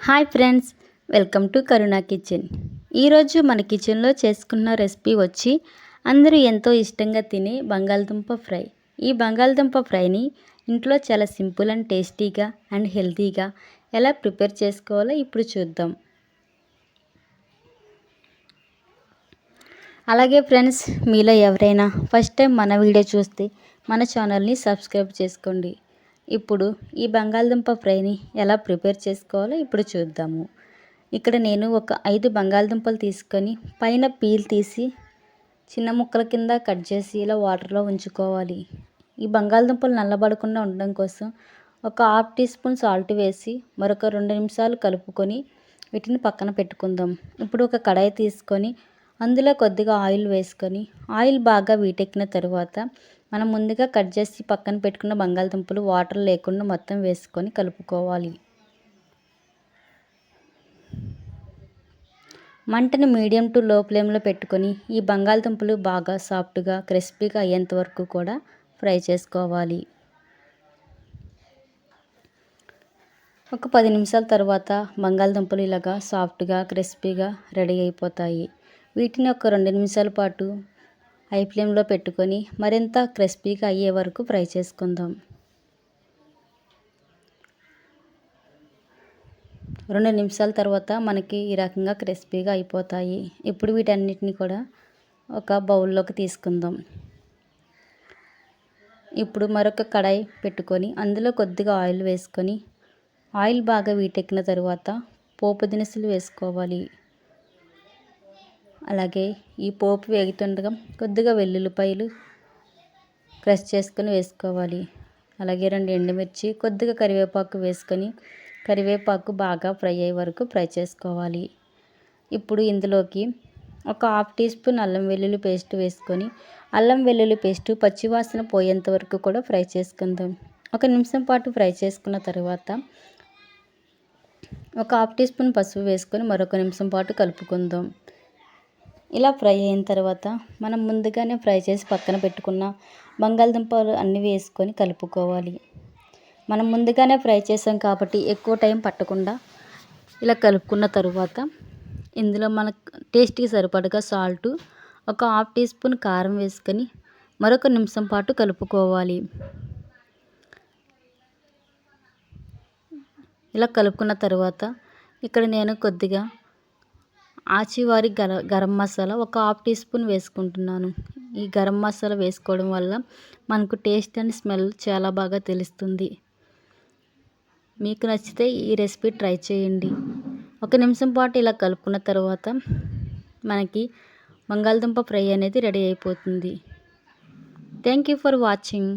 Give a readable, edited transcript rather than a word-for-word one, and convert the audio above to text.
Hi friends, welcome to Karuna kitchen. ఈరోజు మన కిచెన్లో చేసుకున్న రెసిపీ వచ్చి అందరూ ఎంతో ఇష్టంగా తినే బంగాళదుంప ఫ్రై. ఈ బంగాళదుంప ఫ్రైని ఇంట్లో చాలా సింపుల్ అండ్ టేస్టీగా అండ్ హెల్తీగా ఎలా ప్రిపేర్ చేసుకోవాలో ఇప్పుడు చూద్దాం. అలాగే ఫ్రెండ్స్, మీలో ఎవరైనా ఫస్ట్ టైం మన వీడియో చూస్తే మన ఛానల్ని సబ్స్క్రైబ్ చేసుకోండి. ఇప్పుడు ఈ బంగాళదుంప ఫ్రైని ఎలా ప్రిపేర్ చేసుకోవాలో ఇప్పుడు చూద్దాము. ఇక్కడ నేను ఒక 5 బంగాళదుంపలు తీసుకొని పైన పీల్ తీసి చిన్న ముక్కల కింద కట్ చేసి ఇలా వాటర్లో ఉంచుకోవాలి. ఈ బంగాళదుంపలు నల్లబడకుండా ఉండడం కోసం ఒక ½ టీ స్పూన్ సాల్ట్ వేసి మరొక 2 నిమిషాలు కలుపుకొని వీటిని పక్కన పెట్టుకుందాం. ఇప్పుడు ఒక కడాయి తీసుకొని అందులో కొద్దిగా ఆయిల్ వేసుకొని ఆయిల్ బాగా వీటెక్కిన తర్వాత మనం ముందుగా కట్ చేసి పక్కన పెట్టుకున్న బంగాళదుంపలు వాటర్ లేకుండా మొత్తం వేసుకొని కలుపుకోవాలి. మంటను మీడియం టు లో ఫ్లేమ్లో పెట్టుకొని ఈ బంగాళదుంపలు బాగా సాఫ్ట్గా క్రిస్పీగా అయ్యేంత వరకు కూడా ఫ్రై చేసుకోవాలి. ఒక 10 నిమిషాల తర్వాత బంగాళదుంపలు ఇలాగా సాఫ్ట్గా క్రిస్పీగా రెడీ అయిపోతాయి. వీటిని ఒక 2 నిమిషాల పాటు హై ఫ్లేమ్లో పెట్టుకొని మరింత క్రిస్పీగా అయ్యే వరకు ఫ్రై చేసుకుందాం. 2 నిమిషాల తర్వాత మనకి ఈ రకంగా క్రిస్పీగా అయిపోతాయి. ఇప్పుడు వీటన్నిటిని కూడా ఒక బౌల్లోకి తీసుకుందాం. ఇప్పుడు మరొక కడాయి పెట్టుకొని అందులో కొద్దిగా ఆయిల్ వేసుకొని ఆయిల్ బాగా వీటెక్కిన తర్వాత పోపు దినుసులు వేసుకోవాలి. అలాగే ఈ పోపు వేగుతుండగా కొద్దిగా వెల్లుల్లిపాయలు క్రష్ చేసుకొని వేసుకోవాలి. అలాగే 2 ఎండుమిర్చి, కొద్దిగా కరివేపాకు వేసుకొని కరివేపాకు బాగా ఫ్రై అయ్యే వరకు ఫ్రై చేసుకోవాలి. ఇప్పుడు ఇందులోకి ఒక ½ టీ స్పూన్ అల్లం వెల్లుల్లి పేస్ట్ వేసుకొని అల్లం వెల్లుల్లి పేస్ట్ పచ్చివాసన పోయేంత వరకు కూడా ఫ్రై చేసుకుందాం. 1 నిమిషం పాటు ఫ్రై చేసుకున్న తర్వాత ఒక ½ టీ స్పూన్ పసుపు వేసుకొని మరొక నిమిషం పాటు కలుపుకుందాం. ఇలా ఫ్రై అయిన తర్వాత మనం ముందుగానే ఫ్రై చేసి పక్కన పెట్టుకున్న బంగాళదుంపలు అన్నీ వేసుకొని కలుపుకోవాలి. మనం ముందుగానే ఫ్రై చేసాం కాబట్టి ఎక్కువ టైం పట్టకుండా ఇలా కలుపుకున్న తర్వాత ఇందులో మనకు టేస్ట్కి సరిపడగా సాల్ట్, ఒక ½ టీ స్పూన్ కారం వేసుకొని మరొక నిమిషం పాటు కలుపుకోవాలి. ఇలా కలుపుకున్న తర్వాత ఇక్కడ నేను కొద్దిగా ఆచివారి గరం మసాలా ఒక ½ టీ స్పూన్ వేసుకుంటున్నాను. ఈ గరం మసాలా వేసుకోవడం వల్ల మనకు టేస్ట్ అండ్ స్మెల్ చాలా బాగా తెలుస్తుంది. మీకు నచ్చితే ఈ రెసిపీ ట్రై చేయండి. 1 నిమిషం పాటు ఇలా కలుపుకున్న తర్వాత మనకి బంగాళదుంప ఫ్రై అనేది రెడీ అయిపోతుంది. Thank you for watching.